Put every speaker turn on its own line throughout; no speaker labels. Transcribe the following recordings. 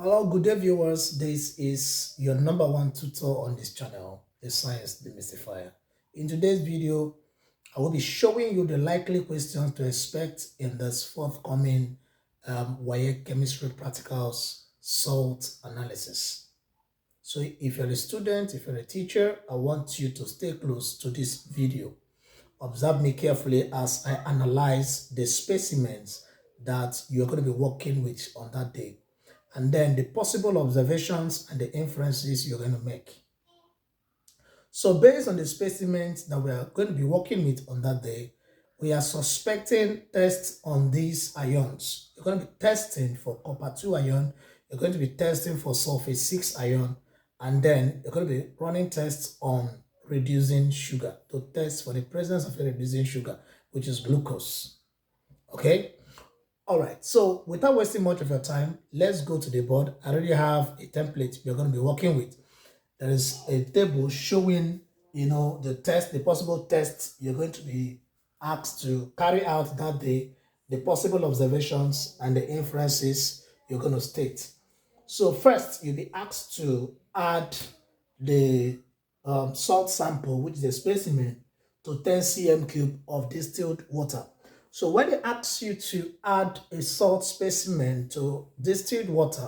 Hello, good day viewers. This is your number one tutor on this channel, the Science Demystifier. In today's video, I will be showing you the likely questions to expect in this forthcoming Wassce chemistry practicals salt analysis. So if you're a student, if you're a teacher, I want you to stay close to this video. Observe me carefully as I analyze the specimens that you're going to be working with on that day, and then the possible observations and the inferences you're going to make. So based on the specimens that we are going to be working with on that day, we are suspecting tests on these ions. You're going to be testing for copper 2 ion, you're going to be testing for sulfate 6 ion, and then you're going to be running tests on reducing sugar to test for the presence of a reducing sugar, which is glucose. Okay? All right, so without wasting much of your time, let's go to the board. I already have a template we're going to be working with. There is a table showing, the possible tests you're going to be asked to carry out that day, the possible observations and the inferences you're going to state. So first, you'll be asked to add the salt sample, which is a specimen, to 10 cm cube of distilled water. So when they ask you to add a salt specimen to distilled water,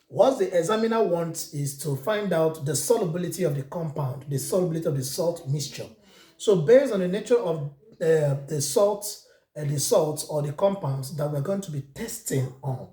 what the examiner wants is to find out the solubility of the compound, the solubility of the salt mixture. So based on the nature of the salts or the compounds that we're going to be testing on,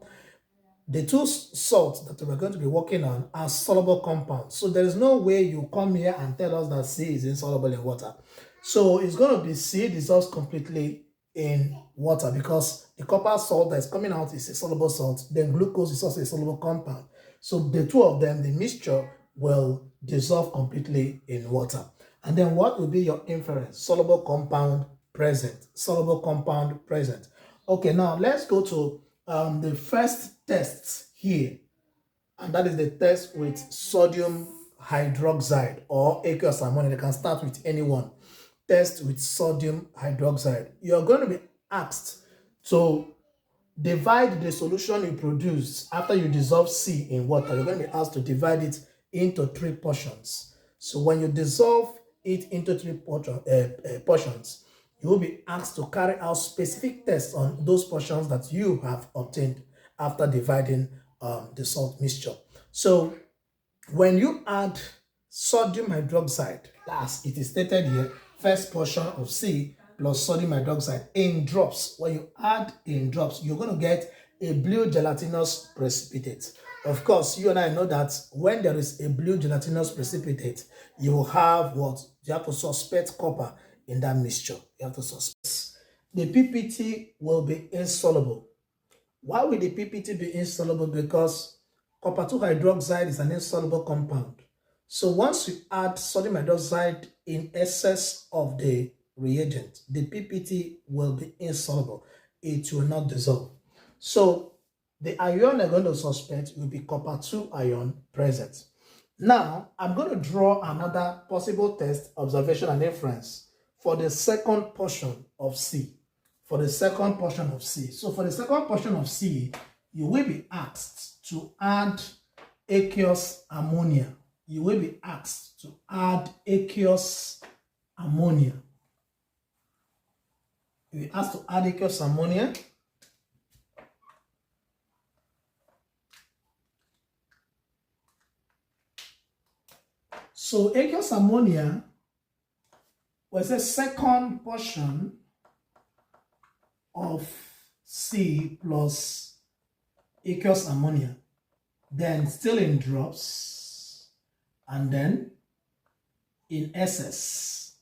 the two salts that we're going to be working on are soluble compounds. So there is no way you come here and tell us that C is insoluble in water. So it's going to be C dissolves completely in water because the copper salt that's coming out is a soluble salt. Then glucose is also a soluble compound. So the two of them, the mixture, will dissolve completely in water. And then what will be your inference? Soluble compound present. Soluble compound present. Okay, now let's go to the first test here, and that is the test with sodium hydroxide or aqueous ammonia. They can start with any one. Test with sodium hydroxide. You're going to be asked to divide the solution you produce after you dissolve C in water. You're going to be asked to divide it into 3 portions. So when you dissolve it into 3 portions, you will be asked to carry out specific tests on those portions that you have obtained after dividing the salt mixture. So when you add sodium hydroxide, as it is stated here, first portion of C plus sodium hydroxide in drops. When you add in drops, you're going to get a blue gelatinous precipitate. Of course, you and I know that when there is a blue gelatinous precipitate, you will have what? You have to suspect copper in that mixture. You have to suspect. The PPT will be insoluble. Why will the PPT be insoluble? Because copper 2 hydroxide is an insoluble compound. So once you add sodium hydroxide in excess of the reagent, the PPT will be insoluble. It will not dissolve. So the ion I'm going to suspect will be copper 2 ion present. Now, I'm going to draw another possible test, observation, and inference for the second portion of C. For the second portion of C. So for the second portion of C, you will be asked to add aqueous ammonia. You will be asked to add aqueous ammonia. You will be asked to add aqueous ammonia. So aqueous ammonia was a second portion of C plus aqueous ammonia, then still in drops, and then in excess.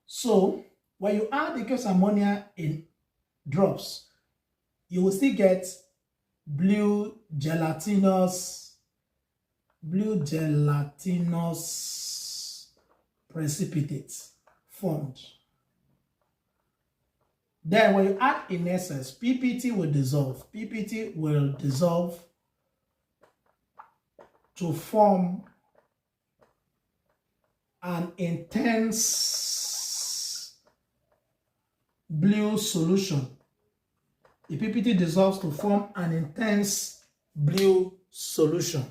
So when you add aqueous ammonia in drops, you will still get blue gelatinous precipitate formed. Then when you add in excess, PPT will dissolve. PPT will dissolve to form an intense blue solution. The PPT dissolves to form an intense blue solution.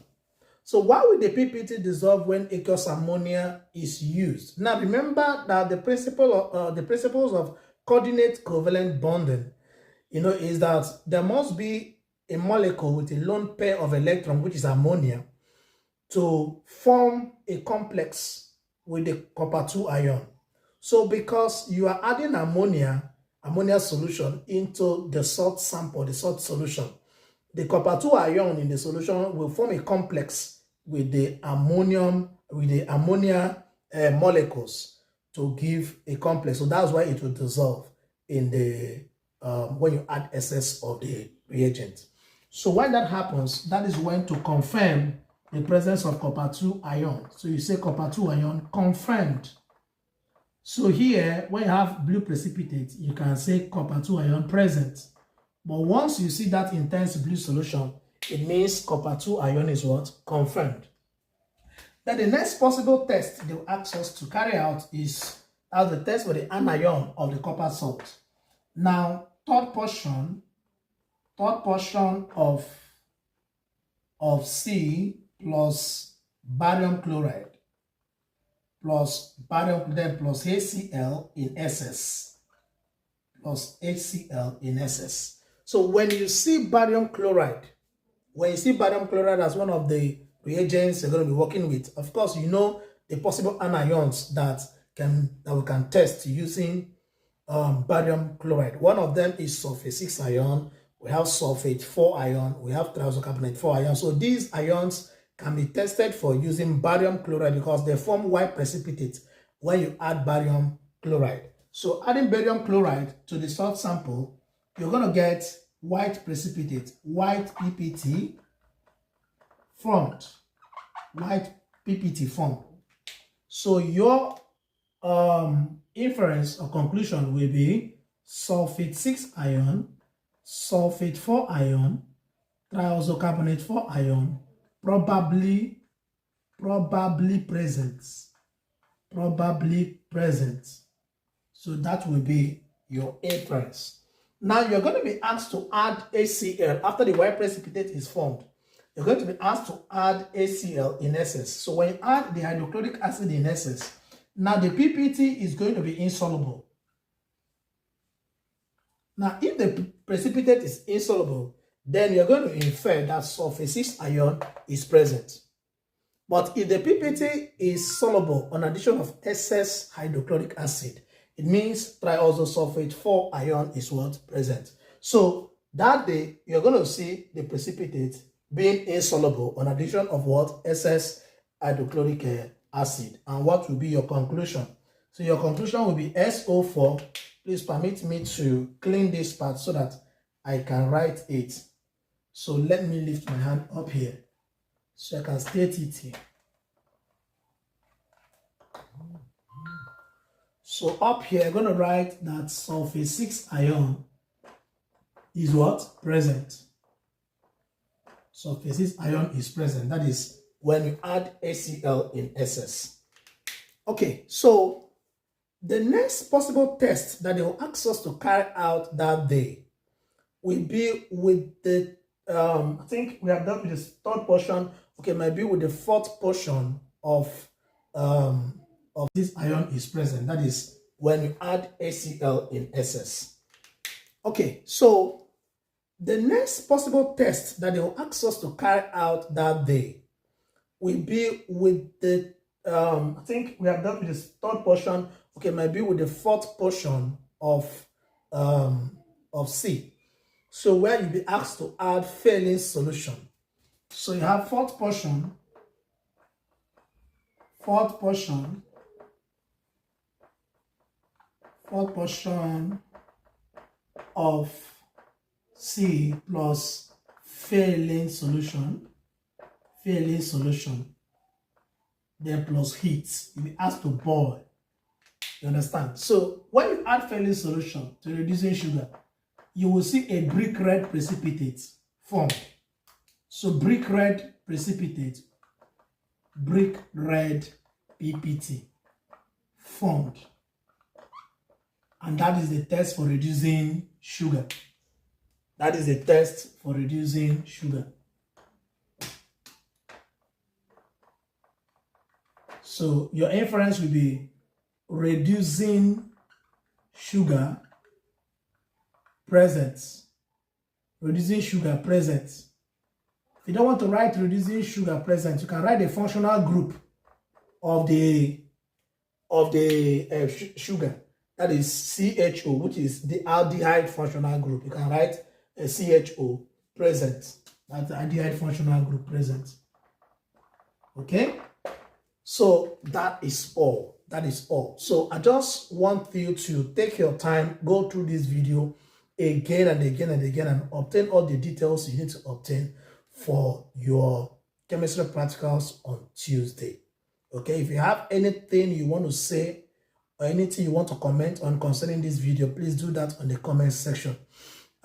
So why will the PPT dissolve when aqueous ammonia is used? Now remember that the principles of coordinate covalent bonding, is that there must be a molecule with a lone pair of electrons, which is ammonia, to form a complex with the copper 2 ion. So because you are adding ammonia solution into the salt sample, the salt solution, the copper 2 ion in the solution will form a complex with the ammonia molecules to give a complex. So that's why it will dissolve in the when you add excess of the reagent. So when that happens, that is when to confirm the presence of copper 2 ion. So you say copper 2 ion confirmed. So here, when you have blue precipitate, you can say copper 2 ion present. But once you see that intense blue solution, it means copper 2 ion is what? Confirmed. Then the next possible test they will ask us to carry out is as the test for the anion of the copper salt. Now, third portion of C plus barium chloride plus barium, then plus HCl in excess, plus HCl in excess. So when you see barium chloride, as one of the reagents you're going to be working with, of course, you know the possible anions that we can test using barium chloride. One of them is sulfate 6 ion, we have sulfate 4 ion, we have triisocarbonate 4 ion. So these ions can be tested for using barium chloride because they form white precipitate when you add barium chloride. So adding barium chloride to the salt sample, you're going to get white precipitate, white PPT formed, So your inference or conclusion will be sulfate 6 ion, sulfate 4 ion, triisocarbonate 4 ion, probably present. So that will be your inference. Now you're going to be asked to add HCl after the white precipitate is formed. You're going to be asked to add HCl in excess. So when you add the hydrochloric acid in excess, now the PPT is going to be insoluble. Now if the precipitate is insoluble, then you're going to infer that sulfate 6 ion is present. But if the PPT is soluble on addition of excess hydrochloric acid, it means triisosulfate 4 ion is what? Present. So that day, you're going to see the precipitate being insoluble on addition of what? Excess hydrochloric acid. And what will be your conclusion? So your conclusion will be SO4. Please permit me to clean this part so that I can write it. So let me lift my hand up here so I can state it here. So up here, I'm going to write that sulfate 6 ion is what? Present. Sulfate 6 ion is present. That is when you add HCl in excess. Okay, so the next possible test that they will ask us to carry out that day will be with the, I think we have done with the third portion, okay, might be with the fourth portion of this ion is present. That is when you add HCl in excess. Okay, so the next possible test that they will ask us to carry out that day will be with the, I think we have done with this third portion, okay, might be with the fourth portion of C. So where you'll be asked to add failing solution. So you have fourth portion of C plus failing solution, then plus heat. You'll be asked to boil. You understand? So when you add failing solution to reducing sugar, you will see a brick red precipitate formed. So brick red precipitate, brick red PPT formed. And that is the test for reducing sugar. So your inference will be reducing sugar presence. Reducing sugar presence. If you don't want to write reducing sugar presence, you can write the functional group of the sugar. That is CHO, which is the aldehyde functional group. You can write a CHO present. That's the aldehyde functional group present. Okay? So that is all. That is all. So I just want you to take your time, go through this video again and again and again, and obtain all the details you need to obtain for your chemistry practicals on Tuesday. Okay? If you have anything you want to say or anything you want to comment on concerning this video, please do that on the comment section.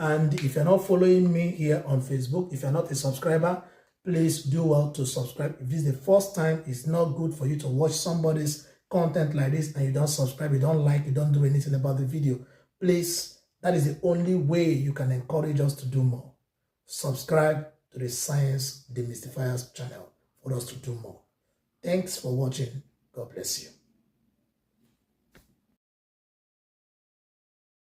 And if you're not following me here on Facebook, if you're not a subscriber, please do well to subscribe. If this is the first time, it's not good for you to watch somebody's content like this and you don't subscribe, you don't like, you don't do anything about the video. Please, that is the only way you can encourage us to do more. Subscribe to the Science Demystifiers channel for us to do more. Thanks for watching. God bless you.